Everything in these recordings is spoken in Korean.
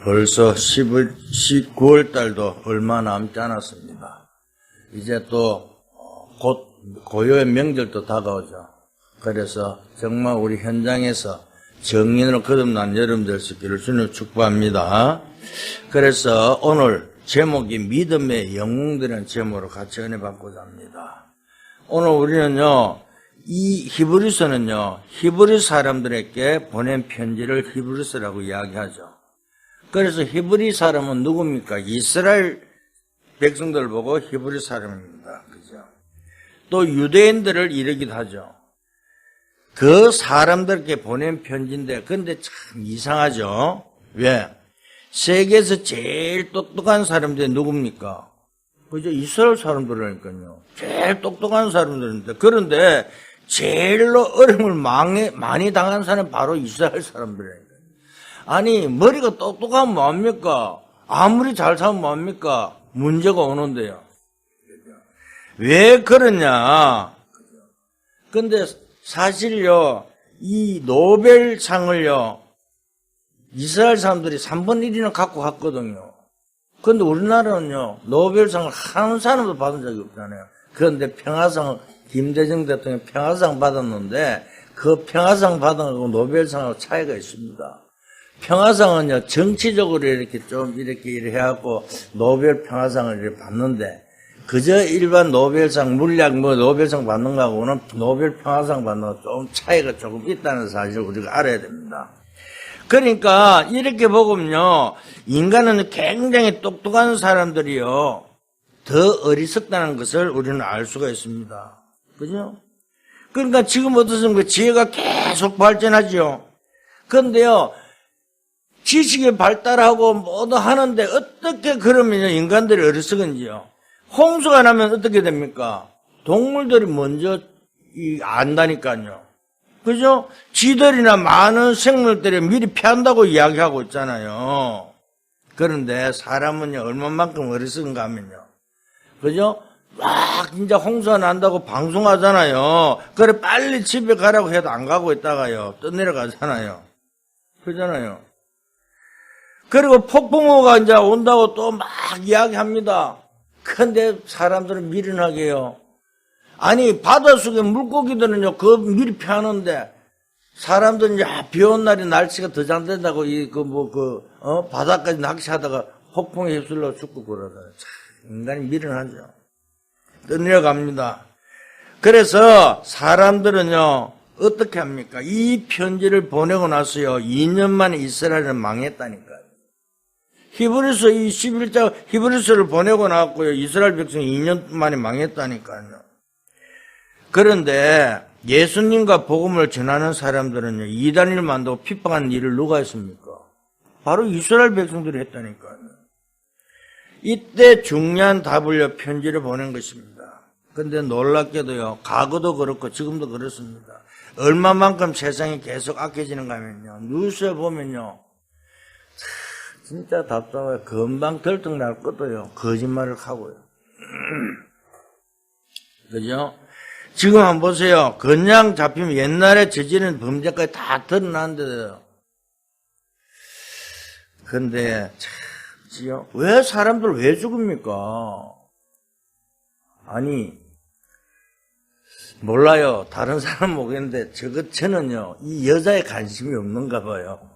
벌써 19월 달도 얼마 남지 않았습니다. 이제 또 곧 고요의 명절도 다가오죠. 그래서 정말 우리 현장에서 정인으로 거듭난 여러분 될 수 있기를 주님 축복합니다. 그래서 오늘 제목이 믿음의 영웅들이라는 제목으로 같이 은혜 받고자 합니다. 오늘 우리는요, 이 히브리서는요, 히브리 사람들에게 보낸 편지를 히브리서라고 이야기하죠. 그래서 히브리 사람은 누굽니까? 이스라엘 백성들 보고 히브리 사람입니다. 그죠? 또 유대인들을 이르기도 하죠. 그 사람들께 보낸 편지인데, 근데 참 이상하죠? 왜? 세계에서 제일 똑똑한 사람들이 누굽니까? 그죠? 이스라엘 사람들이니까요. 제일 똑똑한 사람들인데, 그런데 제일로 어려움을 많이 당한 사람은 바로 이스라엘 사람들이니까요. 아니, 머리가 똑똑하면 뭐합니까? 아무리 잘 살면 뭐합니까? 문제가 오는데요. 왜 그러냐? 근데 사실요, 이 노벨상을요, 이스라엘 사람들이 3분의 1이나 갖고 갔거든요. 그런데 우리나라는요, 노벨상을 한 사람도 받은 적이 없잖아요. 그런데 평화상, 김대중 대통령 평화상 받았는데, 그 평화상 받은 거하고 노벨상하고 차이가 있습니다. 평화상은요, 정치적으로 이렇게 좀 이렇게 해갖고, 노벨 평화상을 이렇게 받는데, 그저 일반 노벨상, 물리학 노벨상 받는 거하고는 노벨 평화상 받는 거 좀 차이가 조금 있다는 사실을 우리가 알아야 됩니다. 그러니까 이렇게 보면요, 인간은 굉장히 똑똑한 사람들이요, 더 어리석다는 것을 우리는 알 수가 있습니다. 그죠? 그러니까 지금 어떻습니까? 지혜가 계속 발전하죠. 그런데요, 지식이 발달하고 뭐도 하는데 어떻게 그러면요, 인간들이 어리석은지요. 홍수가 나면 어떻게 됩니까? 동물들이 먼저 안다니까요. 그죠? 쥐들이나 많은 생물들이 미리 피한다고 이야기하고 있잖아요. 그런데 사람은요, 얼마만큼 어리석은가 하면요. 그죠? 막 진짜 홍수가 난다고 방송하잖아요. 그래, 빨리 집에 가라고 해도 안 가고 있다가요, 떠내려가잖아요. 그러잖아요. 그리고 폭풍우가 이제 온다고 또 막 이야기합니다. 근데 사람들은 미련하게요. 아니, 바닷속에 물고기들은요, 그 미리 피하는데, 사람들은 이제 비 온 날이 날씨가 더 잘 된다고, 바다까지 낚시하다가 폭풍에 휩쓸려 죽고 그러잖아요. 참, 인간이 미련하죠. 떠내려갑니다. 그래서 사람들은요, 어떻게 합니까? 이 편지를 보내고 나서요, 2년 만에 이스라엘은 망했다니까요. 히브리서 이 11장 히브리서를 보내고 나왔고요. 이스라엘 백성이 2년 만에 망했다니까요. 그런데 예수님과 복음을 전하는 사람들은요, 이단을 만들고 핍박하는 일을 누가 했습니까? 바로 이스라엘 백성들이 했다니까요. 이때 중요한 답을요, 편지를 보낸 것입니다. 그런데 놀랍게도요, 과거도 그렇고 지금도 그렇습니다. 얼마만큼 세상이 계속 악해지는가 하면요, 뉴스에 보면요, 진짜 답답해요. 금방 결정날 것도요, 거짓말을 하고요. 그죠? 지금 한번 보세요. 그냥 잡히면 옛날에 저지른 범죄까지 다 드러나는데요. 근데, 참지요. 왜 사람들 왜 죽습니까? 아니, 몰라요. 다른 사람은 모르겠는데, 저는요, 이 여자에 관심이 없는가 봐요.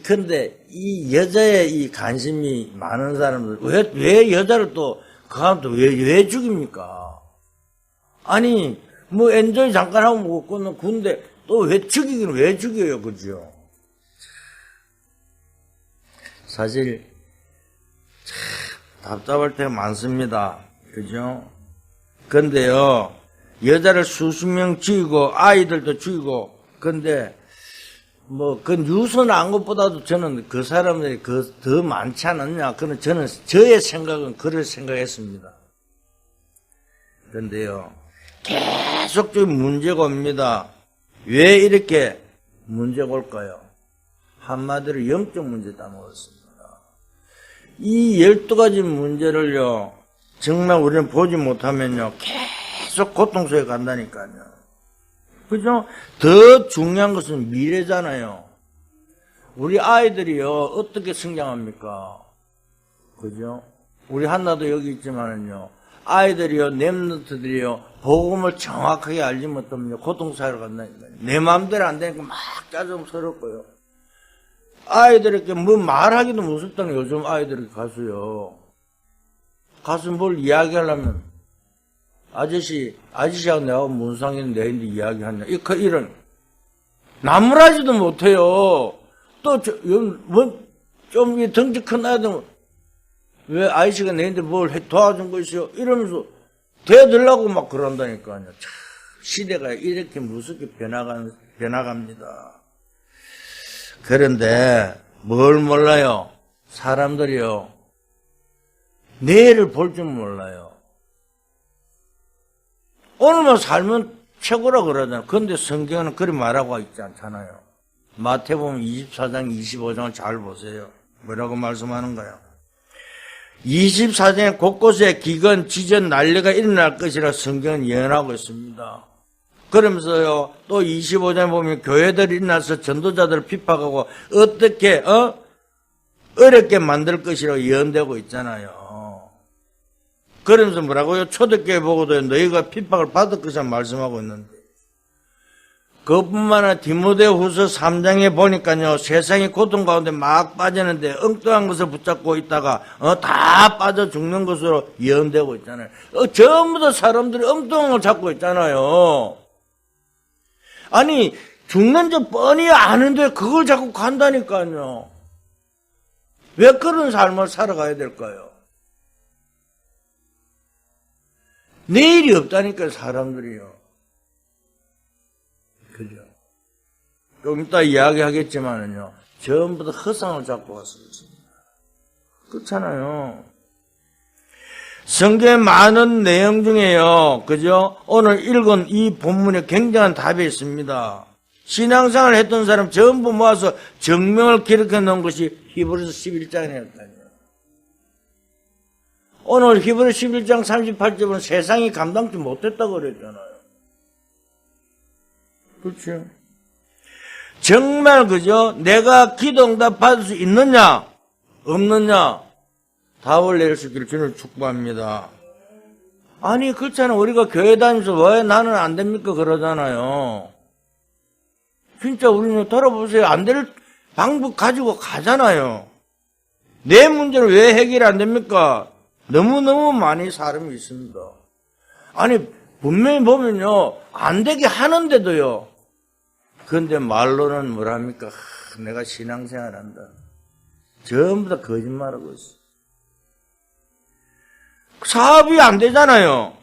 근데 이 여자의 이 관심이 많은 사람들, 왜 여자를 또, 그 사람도 왜 죽입니까? 아니, 뭐 엔조이 잠깐 하고 먹고는 군데 또 왜 죽이긴 왜 죽여요, 그죠? 사실, 참, 답답할 때가 많습니다. 그죠? 근데요, 여자를 수십 명 죽이고, 아이들도 죽이고, 근데, 그 뉴스 나온 것보다도 저는 그 사람들이 더 많지 않았냐. 저의 생각은 그럴 생각했습니다. 그런데요, 계속적인 문제가 옵니다. 왜 이렇게 문제가 올까요? 한마디로 영적 문제 따먹었습니다. 이 12가지 문제를요, 정말 우리는 보지 못하면요, 계속 고통 속에 간다니까요. 그죠? 더 중요한 것은 미래잖아요. 우리 아이들이요, 어떻게 성장합니까? 그죠? 우리 한나도 여기 있지만은요, 아이들이요, 랩런트들이요, 복음을 정확하게 알지 못하면 고통사회로 간다니까요. 내 마음대로 안 되니까 막 짜증스럽고요. 아이들에게 뭐 말하기도 무섭다는 요즘 아이들이 가수요. 가수 뭘 이야기하려면, 아저씨하고 내가 문상인 내인데 이야기하냐. 이런, 나무라지도 못해요. 또, 좀 덩치 큰 아이들, 왜 아저씨가 내인데 뭘 도와준 것이요? 이러면서 대들라고 막 그런다니까요. 참, 시대가 이렇게 무섭게 변화갑니다. 그런데 뭘 몰라요? 사람들이요. 내일을 볼 줄 몰라요. 오늘만 살면 최고라 그러잖아요. 그런데 성경은 그리 말하고 있지 않잖아요. 마태복음 24장 25장을 잘 보세요. 뭐라고 말씀하는가요? 24장에 곳곳에 기근, 지전, 난리가 일어날 것이라 성경은 예언하고 있습니다. 그러면서요, 또 25장에 보면 교회들이 일어나서 전도자들을 핍박하고 어떻게, 어렵게 만들 것이라고 예언되고 있잖아요. 그러면서 뭐라고요? 초대교회 보고도 너희가 핍박을 받을 것이라 말씀하고 있는데. 그뿐만 아니라 디모데후서 3장에 보니까요, 세상이 고통 가운데 막 빠지는데 엉뚱한 것을 붙잡고 있다가 다 빠져 죽는 것으로 예언되고 있잖아요. 전부 다 사람들이 엉뚱한 걸 잡고 있잖아요. 아니, 죽는 줄 뻔히 아는데 그걸 자꾸 간다니까요. 왜 그런 삶을 살아가야 될까요? 내일이 없다니까요, 사람들이요. 그죠? 좀 이따 이야기하겠지만은요, 전부 다 허상을 잡고 왔습니다. 그렇잖아요. 성경의 많은 내용 중에요, 그죠? 오늘 읽은 이 본문에 굉장한 답이 있습니다. 신앙생활을 했던 사람 전부 모아서 정명을 기록해 놓은 것이 히브리서 11장이었다니요. 오늘 히브리 11장 38절은 세상이 감당치 못했다고 그랬잖아요. 그렇죠. 정말 그죠? 내가 기도 응답 받을 수 있느냐? 없느냐? 답을 내릴 수 있기를 주님을 축복합니다. 아니 그렇잖아요. 우리가 교회 다니면서 왜 나는 안 됩니까? 그러잖아요. 진짜 우리는 돌아보세요. 안 될 방법 가지고 가잖아요. 내 문제는 왜 해결이 안 됩니까? 너무너무 많이 사람이 있습니다. 아니 분명히 보면요, 안 되게 하는데도요. 그런데 말로는 뭐랍니까? 내가 신앙생활 한다. 전부 다 거짓말하고 있어. 사업이 안 되잖아요.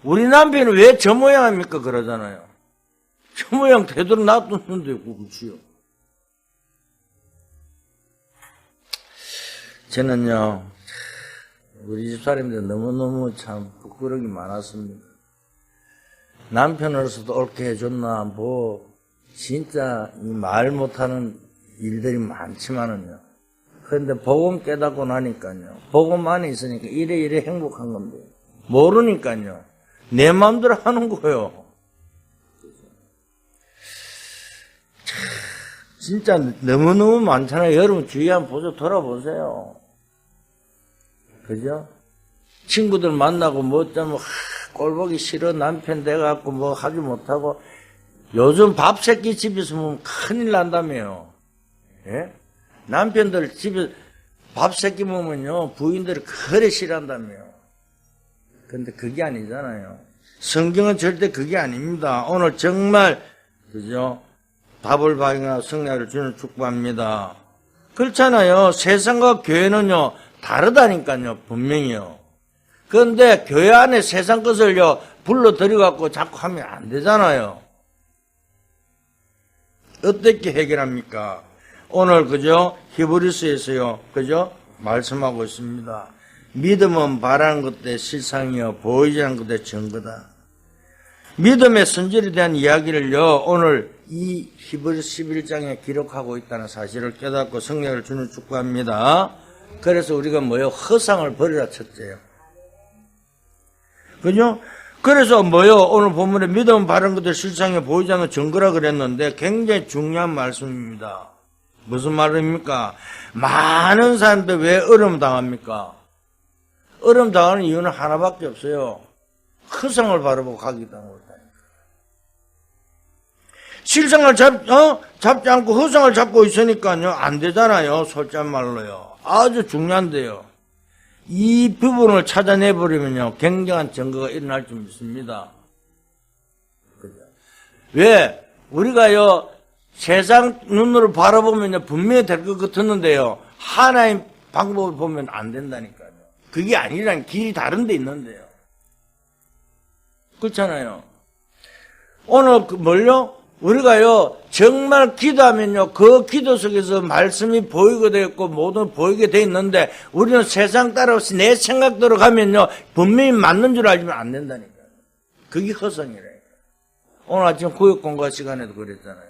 우리 남편은 왜 저 모양 합니까? 그러잖아요. 저 모양 되도록 놔뒀는데, 그렇지요. 저는요, 우리 집사람들 너무너무 참 부끄러움이 많았습니다. 남편으로서도 옳게 해줬나, 진짜 말 못하는 일들이 많지만은요. 그런데 복음 깨닫고 나니까요. 복음 안에 있으니까 이래 행복한 건데. 모르니까요. 내 마음대로 하는 거예요. 진짜 너무너무 많잖아요. 여러분 주위에 한번 보죠. 돌아보세요. 그죠? 친구들 만나고 꼴보기 싫어 남편 돼갖고 하지 못하고 요즘 밥 새끼 집에 있으면 큰일 난다며요. 예? 남편들 집에 밥 새끼 먹으면요 부인들이 그래 싫어한다며요. 근데 그게 아니잖아요. 성경은 절대 그게 아닙니다. 오늘 정말 그죠? 답을 발견하고 승리를 주는 축복합니다. 그렇잖아요. 세상과 교회는요 다르다니까요. 분명히요. 그런데 교회 안에 세상 것을요 불러들여갖고 자꾸 하면 안 되잖아요. 어떻게 해결합니까? 오늘 그죠? 히브리서에서요 그죠? 말씀하고 있습니다. 믿음은 바라는 것대 실상이요 보이지 않는 것대 증거다. 믿음의 선질에 대한 이야기를요 오늘 이 히브리 11장에 기록하고 있다는 사실을 깨닫고 성령을 주는 축복합니다. 그래서 우리가 허상을 버리라 첫째요. 그죠? 그래서 오늘 본문에 믿음은 바른 것들 실상에 보이지 않는 증거라 그랬는데 굉장히 중요한 말씀입니다. 무슨 말입니까? 많은 사람들 왜 어려움 당합니까? 어려움 당하는 이유는 하나밖에 없어요. 허상을 바라보고 가기 때문에. 실상을 잡지 않고 허상을 잡고 있으니까요. 안 되잖아요. 솔직한 말로요. 아주 중요한데요. 이 부분을 찾아내버리면요. 굉장한 증거가 일어날 줄 믿습니다. 그죠? 왜? 우리가요. 세상 눈으로 바라보면요. 분명히 될 것 같았는데요. 하나의 방법을 보면 안 된다니까요. 그게 아니라는 길이 다른 데 있는데요. 그렇잖아요. 오늘 뭘요? 우리가요, 정말 기도하면요, 그 기도 속에서 말씀이 보이게 되었고, 모든 보이게 돼 있는데, 우리는 세상 따라서 내 생각대로 가면요, 분명히 맞는 줄 알지만 안 된다니까요. 그게 허성이래요. 오늘 아침 구역공과 시간에도 그랬잖아요.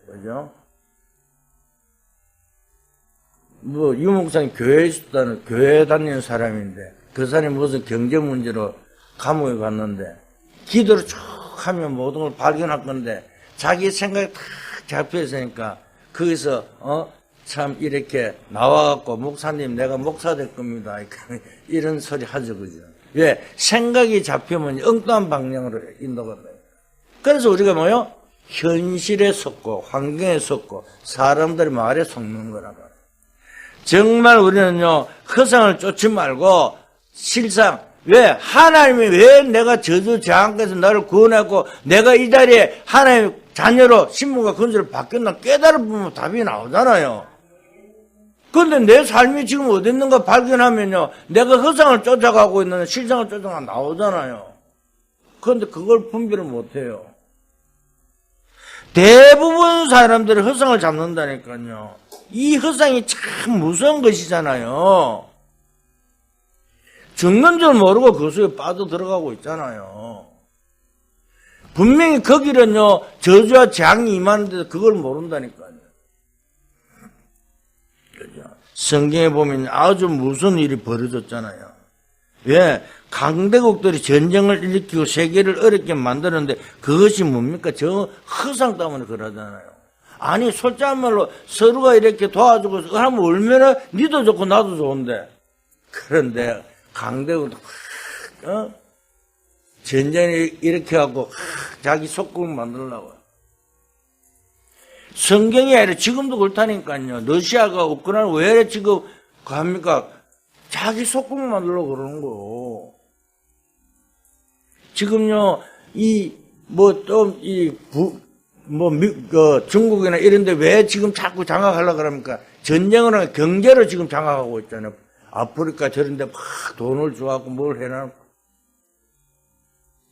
그죠? 유목사님 교회 다니는 사람인데, 그 사람이 무슨 경제 문제로 감옥에 갔는데, 기도를 쭉 하면 모든 걸 발견할 건데, 자기 생각이 탁 잡혀 있으니까 거기서 참 이렇게 나와갖고 목사님 내가 목사 될 겁니다 이런 소리 하죠. 그죠? 왜? 생각이 잡히면 엉뚱한 방향으로 인도한다. 그래서 우리가 뭐요? 현실에 속고 환경에 속고 사람들의 말에 속는 거라고. 정말 우리는요 허상을 쫓지 말고 실상 왜? 하나님이 왜 내가 저주 재앙에서 나를 구원하고 내가 이 자리에 하나님의 자녀로 신분과 건설을 바뀌었나 깨달으면 답이 나오잖아요. 그런데 내 삶이 지금 어디 있는가 발견하면요. 내가 허상을 쫓아가고 있는 실상을 쫓아가 나오잖아요. 그런데 그걸 분별을 못해요. 대부분 사람들이 허상을 잡는다니까요. 이 허상이 참 무서운 것이잖아요. 죽는 줄 모르고 그 속에 빠져들어가고 있잖아요. 분명히 거기는요, 저주와 재앙이 임하는데 그걸 모른다니까요. 그죠? 성경에 보면 아주 무서운 일이 벌어졌잖아요. 왜? 강대국들이 전쟁을 일으키고 세계를 어렵게 만드는데 그것이 뭡니까? 저 허상 때문에 그러잖아요. 아니, 솔직한 말로 서로가 이렇게 도와주고 하면 얼마나 니도 좋고 나도 좋은데. 그런데 강대국도 전쟁을 일으켜갖고 자기 속국을 만들려고. 성경이 아니라 지금도 그렇다니까요. 러시아가 우크라이나 왜 지금 합니까? 자기 속국을 만들려고 그러는 거예요. 지금요, 중국이나 이런 데 왜 지금 자꾸 장악하려고 그럽니까? 전쟁을 하면 경제로 지금 장악하고 있잖아요. 아프리카 저런 데 막 돈을 줘갖고 뭘 해놔.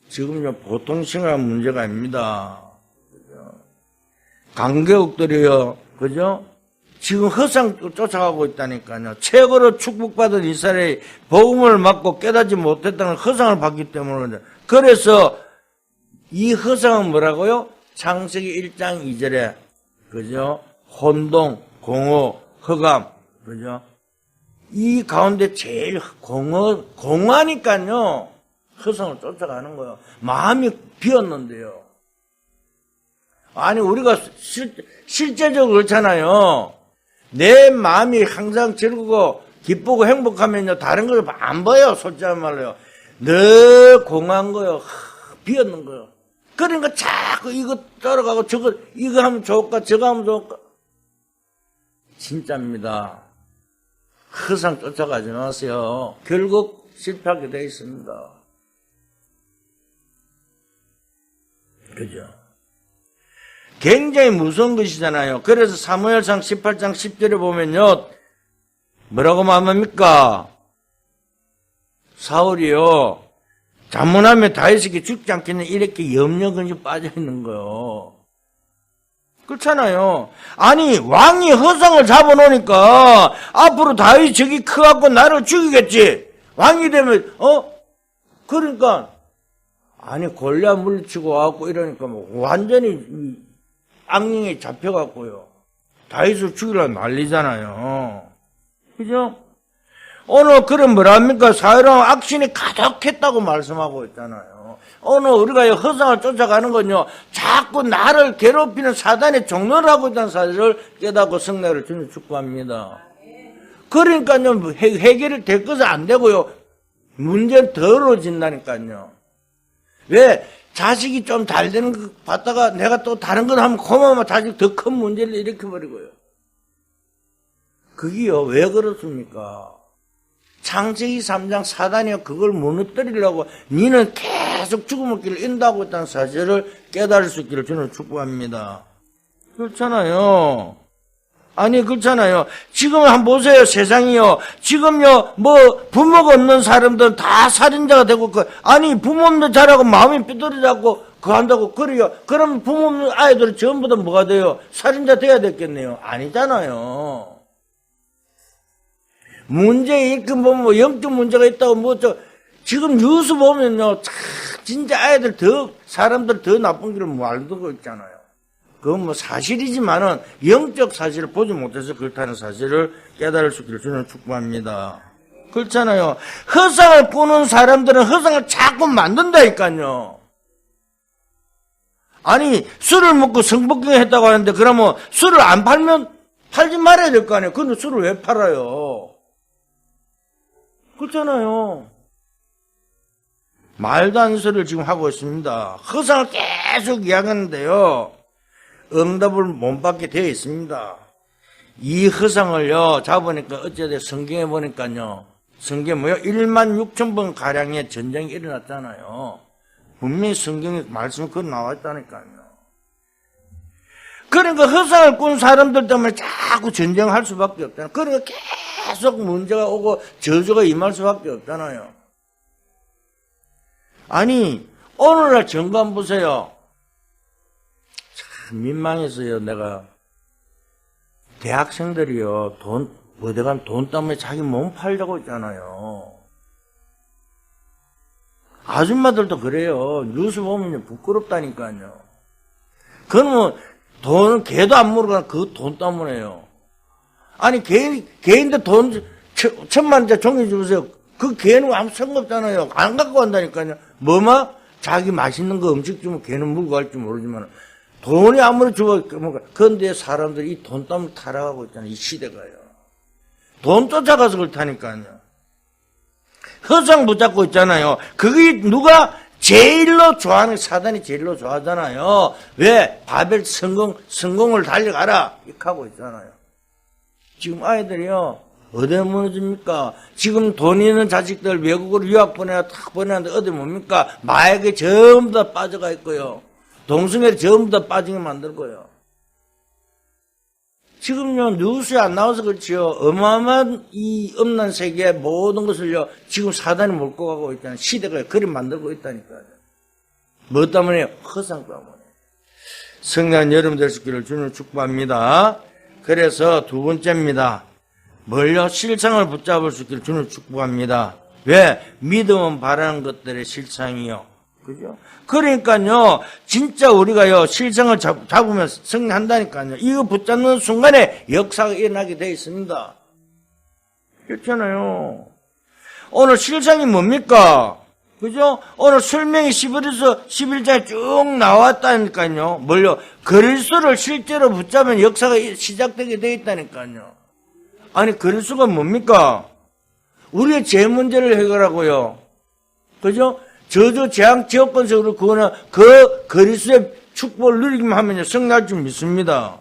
지금요, 보통 심각한 문제가 아닙니다. 그죠? 강대국들이요, 그죠? 지금 허상 쫓아가고 있다니까요. 최고로 축복받은 이스라엘이 복음을 받고 깨닫지 못했다는 허상을 받기 때문에. 그래서 이 허상은 뭐라고요? 창세기 1장 2절에, 그죠? 혼동, 공허, 흑암, 그죠? 이 가운데 제일 공허하니까요. 허상을 쫓아가는 거예요. 마음이 비었는데요. 아니, 우리가 실제적으로 그렇잖아요. 내 마음이 항상 즐거고 기쁘고 행복하면요. 다른 걸 안 봐요. 솔직한 말로요. 늘 공허한 거예요. 비었는 거예요. 그러니까 자꾸 이거 따라가고 이거 하면 좋을까? 저거 하면 좋을까? 진짜입니다. 허상 쫓아가지 마세요. 결국 실패하게 되어 있습니다. 그죠? 굉장히 무서운 것이잖아요. 그래서 사무엘상 18장 10절에 보면요. 뭐라고 말합니까? 사울이요. 자문하면 다윗에게 죽지 않겠냐 이렇게 염려근심 빠져 있는 거요. 그렇잖아요. 아니 왕이 허상을 잡아놓으니까 앞으로 다윗이 저기 커갖고 나를 죽이겠지. 왕이 되면 그러니까 아니 골리앗 물리치고 와갖고 이러니까 뭐 완전히 악령에 잡혀갖고요. 다윗을 죽이려고 난리잖아요. 그죠? 오늘 그럼 뭐랍니까? 사울왕 악신이 가득했다고 말씀하고 있잖아요. 오늘 우리가 허상을 쫓아가는 건요, 자꾸 나를 괴롭히는 사단의 종로를 하고 있다는 사실을 깨닫고 성례를 주님 축복합니다. 그러니까요, 해결이 될 것은 안 되고요, 문제는 더러워진다니까요. 왜? 자식이 좀 잘 되는 거 봤다가 내가 또 다른 거 하면 고마우면 자식 더 큰 문제를 일으켜버리고요. 그게요, 왜 그렇습니까? 창세기 3장 사단이요, 그걸 무너뜨리려고 니는 계속 죽음의 길을 인도하고 있다는 사실을 깨달을 수 있기를 저는 축복합니다. 그렇잖아요. 아니, 그렇잖아요. 지금 한번 보세요, 세상이요. 지금요, 부모가 없는 사람들은 다 살인자가 되고, 아니, 부모 없는 자라고 마음이 삐뚤어져갖고, 한다고, 그래요. 그러면 부모 없는 아이들은 전부 다 뭐가 돼요? 살인자 돼야 됐겠네요. 아니잖아요. 문제 일금 보면 영적 문제가 있다고 지금 뉴스 보면요, 진짜 아이들 사람들 더 나쁜 길을 말도 있잖아요. 그건 사실이지만은 영적 사실을 보지 못해서 그렇다는 사실을 깨달을 수 있기를 저는 축복합니다. 그렇잖아요. 허상을 꾸는 사람들은 허상을 자꾸 만든다니까요. 아니, 술을 먹고 성폭행 했다고 하는데, 그러면 술을 안 팔면 팔지 말아야 될 거 아니에요. 근데 술을 왜 팔아요? 그렇잖아요. 말도 안 되는 소리를 지금 하고 있습니다. 허상을 계속 이야기하는데요, 응답을 못 받게 되어 있습니다. 이 허상을요, 잡으니까 어쨌든 성경에 보니까요, 성경에 16,000번 가량의 전쟁이 일어났잖아요. 분명히 성경에 말씀이 그거 나와 있다니까요. 그러니까 허상을 꾼 사람들 때문에 자꾸 전쟁할 수밖에 없잖아요. 그러니까 계속 문제가 오고 저주가 임할 수밖에 없잖아요. 아니, 오늘날 정관 보세요. 참 민망해서요, 내가. 대학생들이요, 어디 가면 돈 때문에 자기 몸 팔려고 있잖아요. 아줌마들도 그래요. 뉴스 보면 부끄럽다니까요. 그러면 개도 안 모르고 그 돈 때문에요. 아니, 개인들 돈, 1,000만원짜리 종이 주세요. 그 개는 아무 상관없잖아요. 안 갖고 간다니까요. 자기 맛있는 거 음식 주면 개는 물고 갈지 모르지만, 돈이 아무리 주고, 그런데 사람들이 이 돈 때문에 타락하고 있잖아요. 이 시대가요. 돈 쫓아가서 그렇다니까요. 허상 붙잡고 있잖아요. 그게 누가 제일로 좋아하는, 사단이 제일로 좋아하잖아요. 왜? 바벨 성공을 달려가라. 이렇게 하고 있잖아요. 지금 아이들이요, 어디 무너집니까? 지금 돈 있는 자식들 외국으로 유학 딱 보내는데 어디 뭡니까? 마약에 전부 다 빠져가 있고요. 동성애에 전부 다 빠지게 만들고요. 지금요, 뉴스에 안 나와서 그렇지요. 어마어마한 이 음란 세계의 모든 것을요, 지금 사단이 몰고 가고 있다는 시대가 그림 만들고 있다니까요. 뭐 때문에요? 허상 때문에. 성령한 여러분 될 수 있기를 주님 축복합니다. 그래서 두 번째입니다. 뭘요? 실상을 붙잡을 수 있기를 주님 축복합니다. 왜? 믿음은 바라는 것들의 실상이요. 그죠? 그러니까요, 진짜 우리가요, 실상을 잡으면 승리한다니까요. 이거 붙잡는 순간에 역사가 일어나게 되어 있습니다. 그렇잖아요. 오늘 실상이 뭡니까? 그죠? 오늘 설명이 11장에 쭉 나왔다니까요. 뭘요? 그리스도를 실제로 붙잡으면 역사가 시작되게 되어 있다니까요. 아니, 그리스도가 뭡니까? 우리의 죄 문제를 해결하고요. 그죠? 저주 재앙 지역권적으로 그거는 그 그리스도의 축복을 누리기만 하면요, 승리할 줄 믿습니다.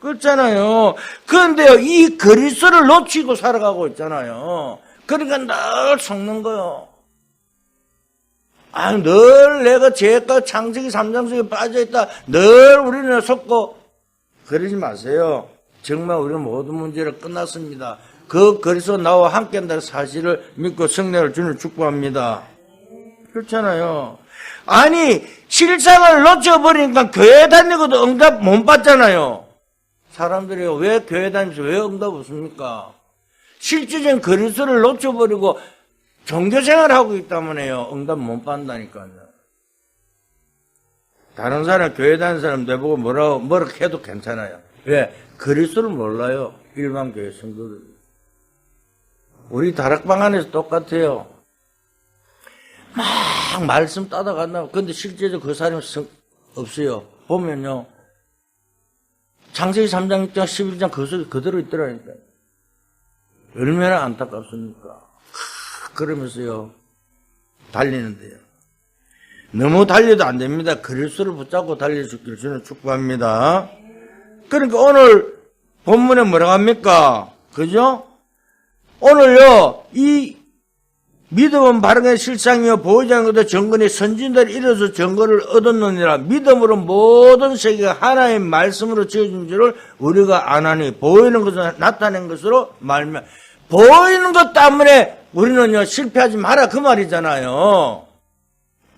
그렇잖아요. 그런데요, 이 그리스도를 놓치고 살아가고 있잖아요. 그러니까 늘 속는 거요. 늘 내가 죄가 창세기 3장 속에 빠져있다. 늘 우리는 속고. 그러지 마세요. 정말 우리는 모든 문제를 끝났습니다. 그 그리스도 나와 함께 한다는 사실을 믿고 승리를 주는 축복합니다. 그렇잖아요. 아니, 실상을 놓쳐버리니까 교회 다니고도 응답 못 받잖아요. 사람들이요, 왜 교회 다니면서 왜 응답 없습니까? 실질적인 그리스도를 놓쳐버리고 종교생활을 하고 있기 때문에요, 응답 못 받는다니까요. 다른 사람, 교회 다니는 사람 내보고 뭐라 해도 괜찮아요. 왜? 그리스도를 몰라요, 일반 교회 성도들. 우리 다락방 안에서 똑같아요. 막 말씀 따라간다. 근데 실제로 그 사람이 없어요. 보면요. 창세기 3장, 6장, 11장 그 속에 그대로 있더라니까요. 얼마나 안타깝습니까? 그러면서요. 달리는데요. 너무 달려도 안 됩니다. 그리스도를 붙잡고 달릴 수 있기를 주는 축복합니다. 그러니까 오늘 본문에 뭐라고 합니까? 그죠? 오늘요, 이 믿음은 바르게 실상이요 보이지 않는 것도 정근이 선진들이 이뤄서 정거를 얻었느니라. 믿음으로 모든 세계가 하나의 말씀으로 지어진 줄을 우리가 아나니 보이는 것을 나타낸 것으로 말면 보이는 것 때문에 우리는요 실패하지 마라 그 말이잖아요.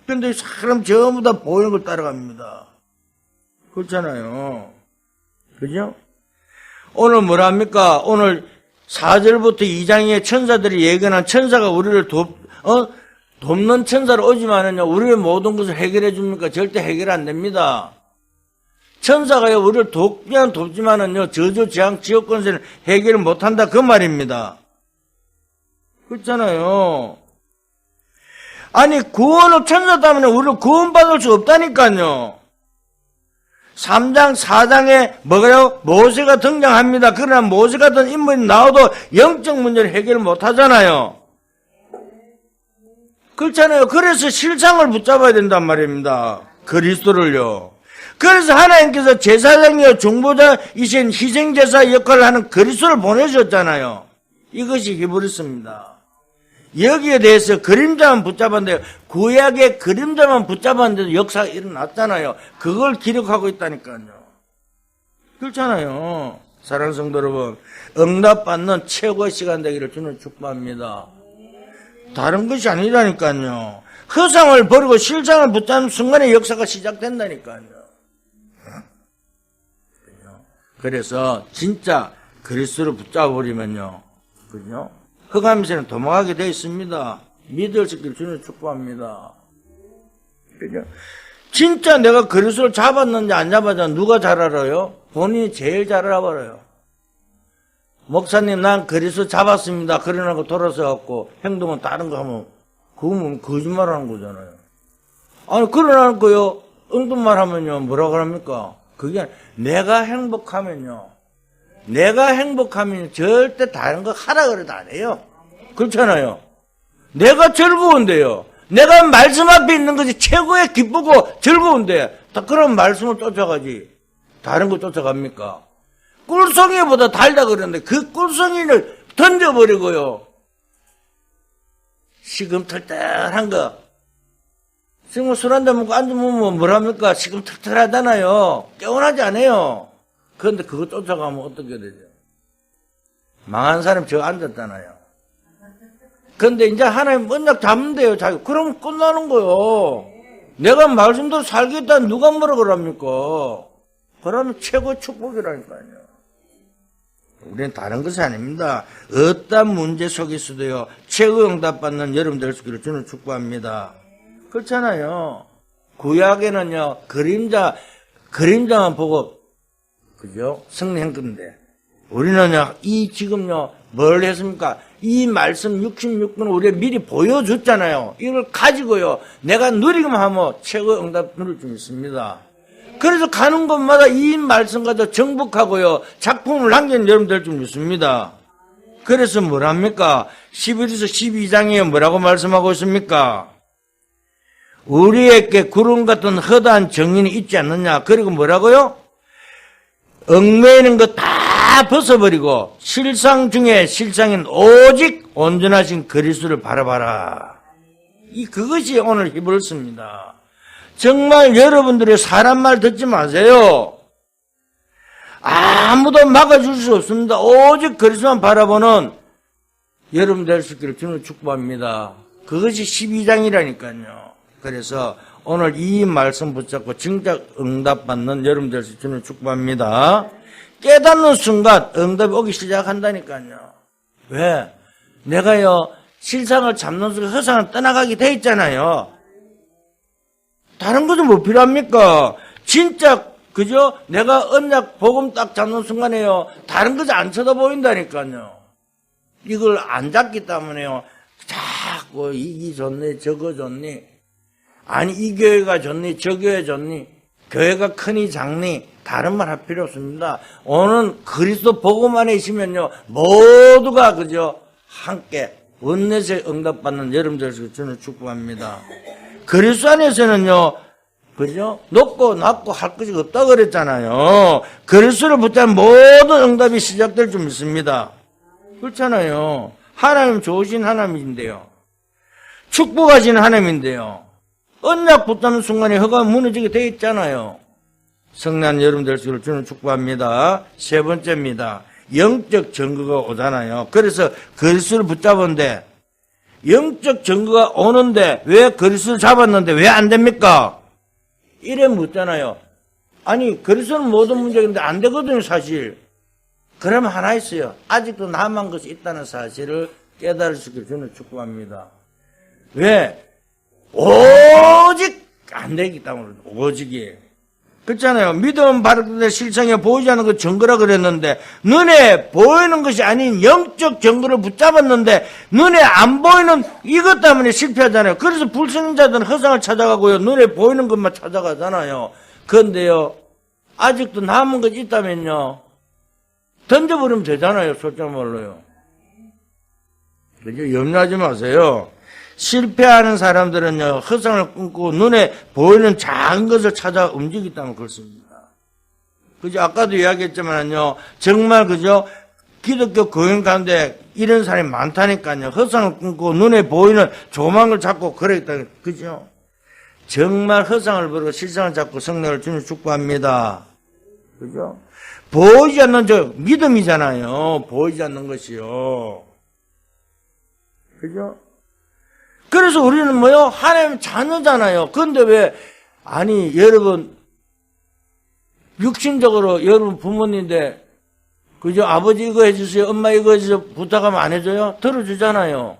근데 사람 전부 다 보이는 걸 따라갑니다. 그렇잖아요. 그죠? 오늘 뭐랍니까? 오늘 4절부터 2장에 천사들이 예견한 천사가 우리를 돕는 천사로 오지만은요, 우리의 모든 것을 해결해 줍니까? 절대 해결 안 됩니다. 천사가요, 우리를 돕기는 돕지만은요, 저주지향 지역권세는 해결을 못 한다. 그 말입니다. 그렇잖아요. 아니, 구원을 천사 때문에 우리를 구원받을 수 없다니까요. 3장, 4장에 뭐가요? 모세가 등장합니다. 그러나 모세 같은 인물이 나와도 영적 문제를 해결 못 하잖아요. 그렇잖아요. 그래서 실상을 붙잡아야 된단 말입니다. 그리스도를요. 그래서 하나님께서 제사장이요 중보자이신 희생제사 역할을 하는 그리스도를 보내셨잖아요. 이것이 히브리서입니다. 여기에 대해서 그림자만 붙잡았는데 구약의 그림자만 붙잡았는데도 역사가 일어났잖아요. 그걸 기록하고 있다니까요. 그렇잖아요. 사랑하는 성도 여러분, 응답받는 최고의 시간 되기를 주는 축복합니다. 다른 것이 아니라니까요. 허상을 버리고 실상을 붙잡는 순간에 역사가 시작된다니까요. 그래서 진짜 그리스도를 붙잡아버리면요. 그죠? 흑암세는 도망가게 되어 있습니다. 믿을 수 있기를 주는 축복합니다. 그죠? 진짜 내가 그리스도를 잡았는지 안 잡았는지 누가 잘 알아요? 본인이 제일 잘 알아버려요. 목사님, 난 그리스도 잡았습니다. 그러나고 돌아서 갖고 행동은 다른 거 하면 그거는 거짓말 하는 거잖아요. 아니, 그러나고요, 엉뚱말 하면요, 뭐라고 합니까? 그게 내가 행복하면요. 내가 행복하면 절대 다른 거 하라 그래도 안 해요. 그렇잖아요. 내가 즐거운데요. 내가 말씀 앞에 있는 것이 최고의 기쁘고 즐거운데 다 그런 말씀을 쫓아가지. 다른 거 쫓아갑니까? 꿀송이보다 달다 그러는데 그 꿀송이를 던져버리고요. 시금털털한 거. 지금 술 한잔 먹고 앉으면 뭐랍니까? 시금털털하잖아요. 깨어나지 않아요. 그런데 그거 쫓아가면 어떻게 되죠? 망한 사람이 저 앉았잖아요. 그런데 이제 하나님 언약 잡으면 돼요. 자기. 그럼 끝나는 거요. 내가 말씀대로 살겠다는 누가 뭐라 그럽니까? 그러면 최고 축복이라니까요. 우리는 다른 것이 아닙니다. 어떤 문제 속에서도요. 최고 응답받는 여러분 될 수 있기를 주는 축복합니다. 그렇잖아요. 구약에는요. 그림자만 보고 그죠? 승리한 건데. 우리는요, 지금요, 뭘 했습니까? 이 말씀 66분 우리가 미리 보여줬잖아요. 이걸 가지고요, 내가 누리기만 하면 최고 응답 누릴 수 있습니다. 그래서 가는 곳마다 이 말씀 가지고 정복하고요, 작품을 남기는 여러분 될 줄 믿습니다. 그래서 뭐랍니까? 11에서 12장에 뭐라고 말씀하고 있습니까? 우리에게 구름 같은 허다한 정인이 있지 않느냐? 그리고 뭐라고요? 얽매이는 거 다 벗어버리고 실상 중에 실상인 오직 온전하신 그리스도를 바라봐라. 그것이 오늘 히브리서입니다. 정말 여러분들이 사람 말 듣지 마세요. 아무도 막아줄 수 없습니다. 오직 그리스도만 바라보는 여러분 될 수 있기를 주는 축복합니다. 그것이 12장이라니까요. 그래서 오늘 이 말씀 붙잡고 진짜 응답받는 여러분 될 수 있기를 축복합니다. 깨닫는 순간 응답이 오기 시작한다니까요. 왜? 내가요 실상을 잡는 순간 허상을 떠나가게 돼 있잖아요. 다른 것은 뭐 필요합니까? 진짜 그죠? 내가 언약 복음 딱 잡는 순간에요 다른 것이 안 쳐다보인다니까요. 이걸 안 잡기 때문에요 자꾸 이기 좋네 저거 좋네 아니 이 교회가 좋니 저 교회 좋니 교회가 크니 작니 다른 말 할 필요 없습니다. 오늘 그리스도 복음 안에 있으면요 모두가 그저 함께 원내에 응답받는 여러분들 저는 축복합니다. 그리스도 안에서는요 그죠? 높고 낮고 할 것이 없다 그랬잖아요. 그리스도를 붙잡은 모든 응답이 시작될 줄 믿습니다. 그렇잖아요. 하나님 좋으신 하나님인데요. 축복하시는 하나님인데요. 언약 붙잡는 순간에 허가 무너지게 되어 있잖아요. 성난 여러분들 저는 축복합니다. 세 번째입니다. 영적 증거가 오잖아요. 그래서 그리스도를 붙잡았는데 영적 증거가 오는데 왜 그리스도를 잡았는데 왜 안 됩니까? 이래 묻잖아요. 아니 그리스도는 모든 문제인데 안 되거든요 사실. 그러면 하나 있어요. 아직도 남은 것이 있다는 사실을 깨달을 수 있게 저는 축복합니다. 왜? 오직 안 되기 때문에 오직이에요. 그렇잖아요. 믿음은 바르게 실상에 보이지 않는 것 증거라 그랬는데 눈에 보이는 것이 아닌 영적 증거를 붙잡았는데 눈에 안 보이는 이것 때문에 실패하잖아요. 그래서 불신자들은 허상을 찾아가고요. 눈에 보이는 것만 찾아가잖아요. 그런데요. 아직도 남은 것이 있다면요. 던져버리면 되잖아요. 솔직히 말로요. 그죠? 염려하지 마세요. 실패하는 사람들은요, 허상을 끊고 눈에 보이는 작은 것을 찾아 움직이기 때문에 그렇습니다. 그죠? 아까도 이야기했지만요, 정말 그죠? 기독교 교인 가운데 이런 사람이 많다니까요. 허상을 끊고 눈에 보이는 조망 걸 잡고 그랬다. 그죠? 정말 허상을 버리고 실상을 잡고 성령을 주님 축복합니다. 그죠? 보이지 않는 저 믿음이잖아요. 보이지 않는 것이요. 그죠? 그래서 우리는 뭐요? 하나님 자녀잖아요. 그런데 왜, 아니, 여러분, 육신적으로 여러분 부모님인데, 그죠? 아버지 이거 해주세요. 엄마 이거 해주세요. 부탁하면 안 해줘요? 들어주잖아요.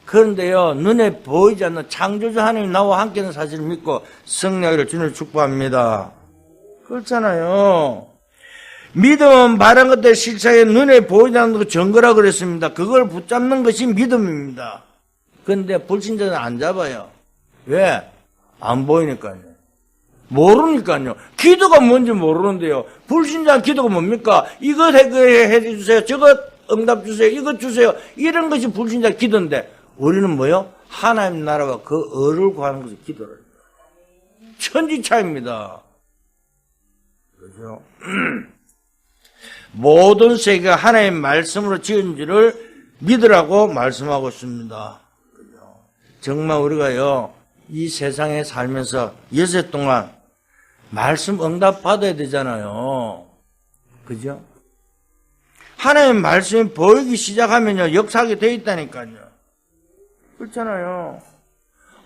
그런데요, 눈에 보이지 않는 창조주 하나님 나와 함께 있는 사실을 믿고 성령을 주님을 축복합니다. 그렇잖아요. 믿음은 바른 것들 실상에 눈에 보이지 않는 것 증거라고 그랬습니다. 그걸 붙잡는 것이 믿음입니다. 그런데 불신자는 안 잡아요. 왜? 안 보이니까요. 모르니까요. 기도가 뭔지 모르는데요. 불신자 기도가 뭡니까? 이거 해주세요. 저거 응답 주세요. 이거 주세요. 이런 것이 불신자 기도인데 우리는 뭐요? 하나님 나라와 그 의를 구하는 것이 기도를 해요. 천지차입니다. 그렇죠? 모든 세계가 하나님의 말씀으로 지은지를 믿으라고 말씀하고 있습니다. 정말 우리가요, 이 세상에 살면서 여세 동안 말씀 응답 받아야 되잖아요. 그죠? 하나님의 말씀이 보이기 시작하면요, 역사하게 돼 있다니까요. 그렇잖아요.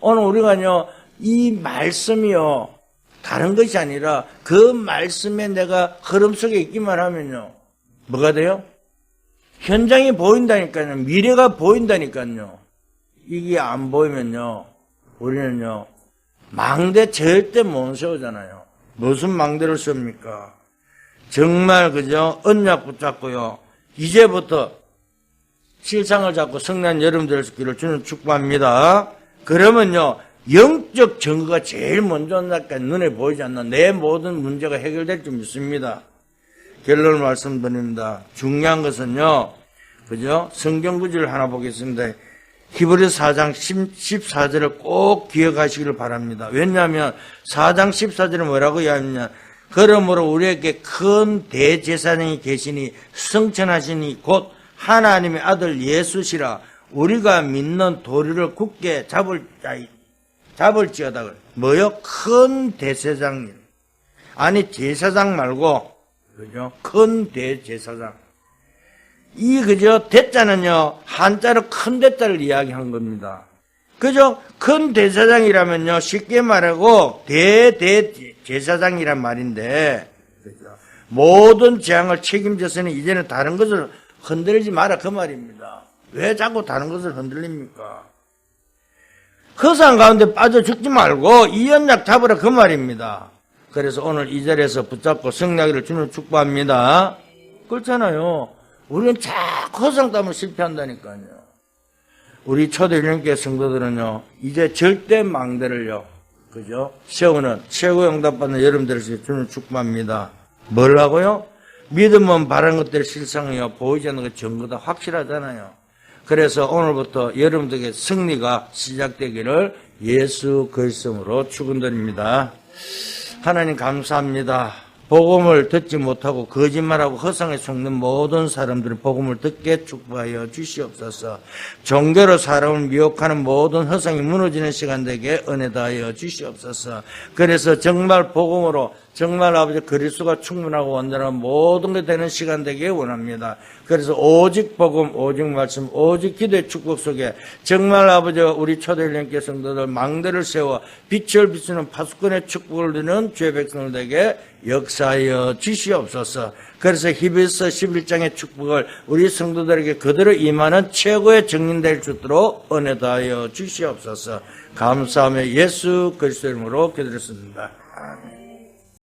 오늘 우리가요, 이 말씀이요, 다른 것이 아니라 그 말씀에 내가 흐름 속에 있기만 하면요, 뭐가 돼요? 현장이 보인다니까요. 미래가 보인다니까요. 이게 안 보이면요, 우리는요, 망대 절대 못 세우잖아요. 무슨 망대를 세웁니까? 정말, 그죠? 언약 붙잡고요. 이제부터 실상을 잡고 성난 여러분들의 길을 주는 축복합니다. 그러면요, 영적 증거가 제일 먼저 온다니까 눈에 보이지 않는 내 모든 문제가 해결될 줄 믿습니다. 결론을 말씀드립니다. 중요한 것은요, 그죠? 성경 구절을 하나 보겠습니다. 히브리서 4장 14절을 꼭 기억하시기를 바랍니다. 왜냐하면 4장 14절은 뭐라고 이야기하느냐. 그러므로 우리에게 큰 대제사장이 계시니 성천하시니 곧 하나님의 아들 예수시라. 우리가 믿는 도리를 굳게 잡을지어다. 뭐요? 큰 대제사장님. 아니 제사장 말고 그죠? 큰 대제사장. 이 그저 대자는요, 한자로 큰 대자를 이야기한 겁니다. 그죠? 큰 대사장이라면요, 쉽게 말하고 대제사장이란 말인데, 그죠? 모든 재앙을 책임져서는 이제는 다른 것을 흔들지 마라 그 말입니다. 왜 자꾸 다른 것을 흔들립니까? 허상 가운데 빠져 죽지 말고 이 언약 잡으라 그 말입니다. 그래서 오늘 이 자리에서 붙잡고 승리하기를 주님 축복합니다. 그렇잖아요. 우리는 자꾸 허상 때문에 실패한다니까요. 우리 초대일령교회 성도들은요, 이제 절대 망대를요, 그죠? 세우는 최고 응답받는 여러분들을 주는 축복합니다. 뭘 하고요? 믿음은 바른 것들 실상이요, 보이지 않는 것 증거다 확실하잖아요. 그래서 오늘부터 여러분들에게 승리가 시작되기를 예수 그리스도로 축원드립니다. 하나님 감사합니다. 복음을 듣지 못하고 거짓말하고 허상에 속는 모든 사람들은 복음을 듣게 축복하여 주시옵소서. 종교로 사람을 미혹하는 모든 허상이 무너지는 시간 되게 은혜 다하여 주시옵소서. 그래서 정말 복음으로 정말 아버지 그리스도가 충분하고 온전한 모든 게 되는 시간 되기를 원합니다. 그래서 오직 복음, 오직 말씀, 오직 기도의 축복 속에 정말 아버지 우리 초대일령교 성도들 망대를 세워 빛을 비추는 파수꾼의 축복을 누리는 주의 백성들에게 역사하여 주시옵소서. 그래서 히브리서 11장의 축복을 우리 성도들에게 그대로 임하는 최고의 정인될 수 있도록 은혜 다하여 주시옵소서. 감사하며 예수 그리스도 이름으로 기도드렸습니다. 아멘.